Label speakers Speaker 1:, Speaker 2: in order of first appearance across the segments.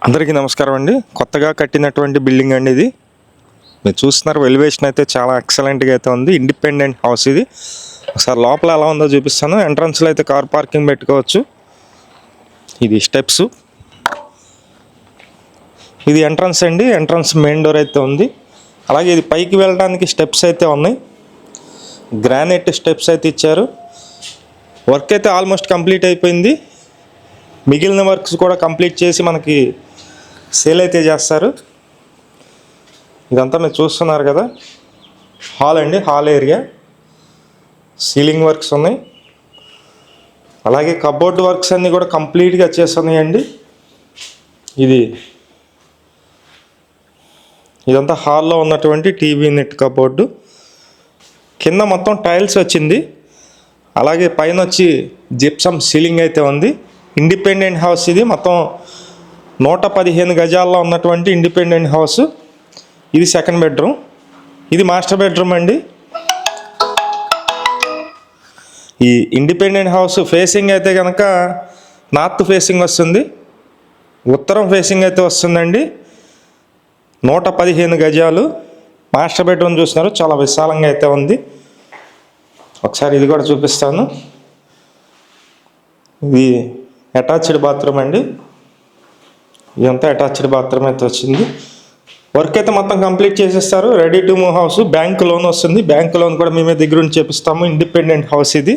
Speaker 1: అందరికీ నమస్కారం అండి. కొత్తగా కట్టినటువంటి బిల్డింగ్ అండి ఇది. మీరు చూస్తున్నారు, ఎలివేషన్ అయితే చాలా ఎక్సలెంట్గా అయితే ఉంది. ఇండిపెండెంట్ హౌస్ ఇది. ఒకసారి లోపల ఎలా ఉందో చూపిస్తాను. ఎంట్రన్స్లో అయితే కార్ పార్కింగ్ పెట్టుకోవచ్చు. ఇది స్టెప్స్, ఇది ఎంట్రన్స్ అండి. ఎంట్రన్స్ మెయిన్ డోర్ అయితే ఉంది. అలాగే ఇది పైకి వెళ్ళడానికి స్టెప్స్ అయితే ఉన్నాయి. గ్రానైట్ స్టెప్స్ అయితే ఇచ్చారు. వర్క్ అయితే ఆల్మోస్ట్ కంప్లీట్ అయిపోయింది. మిగిలిన వర్క్స్ కూడా కంప్లీట్ చేసి మనకి సేల్ అయితే చేస్తారు. ఇదంతా మీరు చూస్తున్నారు కదా, హాల్ అండి, హాల్ ఏరియా. సీలింగ్ వర్క్స్ ఉన్నాయి. అలాగే కబోర్డ్ వర్క్స్ అన్నీ కూడా కంప్లీట్గా చేస్తున్నాయండి. ఇదంతా హాల్లో ఉన్నటువంటి టీవీ నెట్ కబోర్డు. కింద మొత్తం టైల్స్ వచ్చింది. అలాగే పైన వచ్చి జిప్సమ్ సీలింగ్ అయితే ఉంది. ఇండిపెండెంట్ హౌస్ ఇది. మొత్తం 115 గజాల్లో ఉన్నటువంటి ఇండిపెండెంట్ హౌస్. ఇది సెకండ్ బెడ్రూమ్, ఇది మాస్టర్ బెడ్రూమ్ అండి. ఈ ఇండిపెండెంట్ హౌస్ ఫేసింగ్ అయితే కనుక నార్త్ ఫేసింగ్ వస్తుంది, ఉత్తరం ఫేసింగ్ అయితే వస్తుందండి. 115 గజాలు మాస్టర్ బెడ్రూమ్ చూస్తున్నారు, చాలా విశాలంగా అయితే ఉంది. ఒకసారి ఇది కూడా చూపిస్తాను. ఇది అటాచ్డ్ బాత్రూమ్ అండి. ఇదంతా అటాచ్డ్ బాత్రూమ్ అయితే వచ్చింది. వర్క్ అయితే మొత్తం కంప్లీట్ చేసేస్తారు. Ready to move house. Bank loan వస్తుంది. బ్యాంక్ లోన్ కూడా మేమే దగ్గర నుంచి చేపిస్తాము. ఇండిపెండెంట్ హౌస్ ఇది.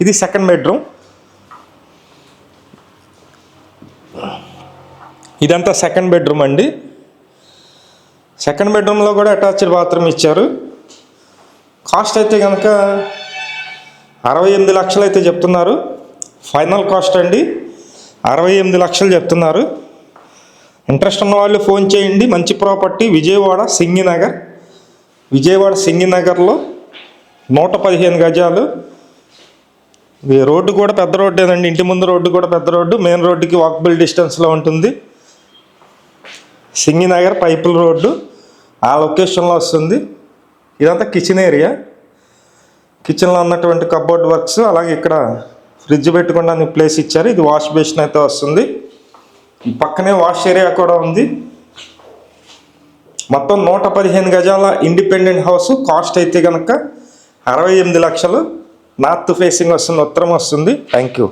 Speaker 1: ఇది సెకండ్ బెడ్రూమ్. ఇదంతా సెకండ్ బెడ్రూమ్ అండి. సెకండ్ బెడ్రూమ్లో కూడా అటాచ్డ్ బాత్రూమ్ ఇచ్చారు. కాస్ట్ అయితే కనుక 68 లక్షలు అయితే చెప్తున్నారు. ఫైనల్ కాస్ట్ అండి 68 లక్షలు చెప్తున్నారు. ఇంట్రెస్ట్ ఉన్న వాళ్ళు ఫోన్ చేయండి. మంచి ప్రాపర్టీ, విజయవాడ సింగినగర్లో 115 గజాలు. రోడ్డు కూడా పెద్ద రోడ్డు ఏదండి. ఇంటి ముందు రోడ్డు కూడా పెద్ద రోడ్డు. మెయిన్ రోడ్డుకి వాకబుల్ డిస్టెన్స్లో ఉంటుంది. సింగినగర్ పైపుల్ రోడ్డు ఆ లొకేషన్లో వస్తుంది. ఇదంతా కిచెన్ ఏరియా. కిచెన్లో ఉన్నటువంటి కబోర్డ్ వర్క్స్, అలాగే ఇక్కడ ఫ్రిడ్జ్ పెట్టుకోవడానికి ప్లేస్ ఇచ్చారు. ఇది వాష్ బేసిన్ అయితే వస్తుంది. పక్కనే వాష్ ఏరియా కూడా ఉంది. మొత్తం 115 గజాల ఇండిపెండెంట్ హౌస్. కాస్ట్ అయితే కనుక 68 లక్షలు. నార్త్ ఫేసింగ్ వస్తుంది, ఉత్తరం వస్తుంది. Thank you.